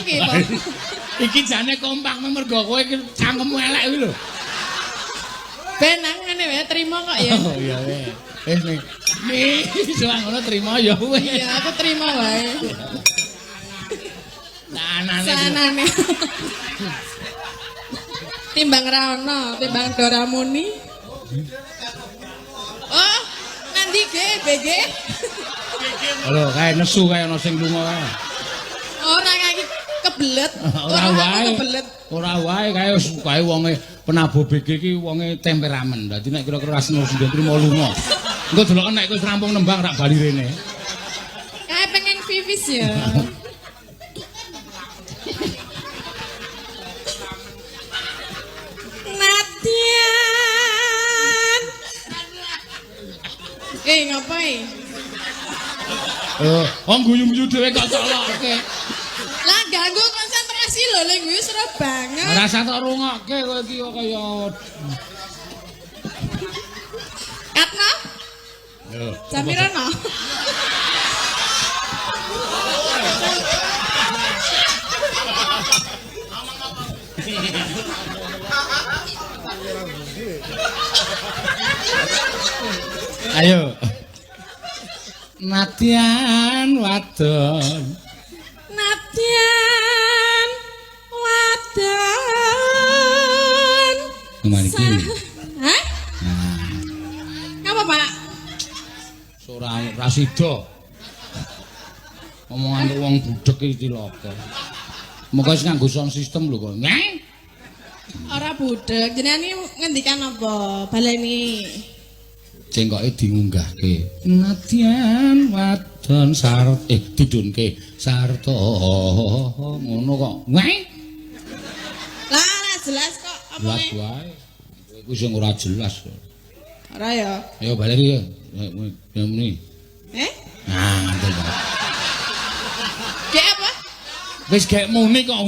iki, Pak. Iki jane kompak mergo kowe cangkemmu elek kuwi lho. Ben aku ngene wae trima kok ya. Oh iya weh. Nih, soal ngono trima ya weh. Iya, aku trima wae. Sanane. Timbang ra ono, timbang Doramuni. Oh, nanti ge BG. Lho, kae nesu kae ana sing lunga kae. Ora kae kebelet. Ora wae. Kebelet. Ora wae kae wonge penabuh BG iki wonge temperamen. Dadi nek kira-kira seneng sing trimo lunga. Engko delok nek kowe rampung nembang rak bali rene. Kae pengen vivis ya. Natian. Ngapain? Guyu-guyu dhewe kok colokke. Lah ganggu konsentrasi lho ning kuwi seru banget. Ora usah tak rungokke kowe iki kaya Katno? Yo. Jamirono. Ayo. Natian wadon. Natian wadon. Kemana iki? Hah? Apa, Pak? Ora sida. Omongan wong budhek iki cilaka. Moga wis nganggo sound system lho kok. Ora budhek. Jenengan iki ngendikan apa? Baleni. Cengkoke diunggahke. Natian wadon didunke sarta ngono kok. Lah jelas kok jelas wae. Kowe sing ora jelas. Ora ya. Ayo baleri ya. Muni. Nah, ngantel. Gek apa? Wis gek muni kok.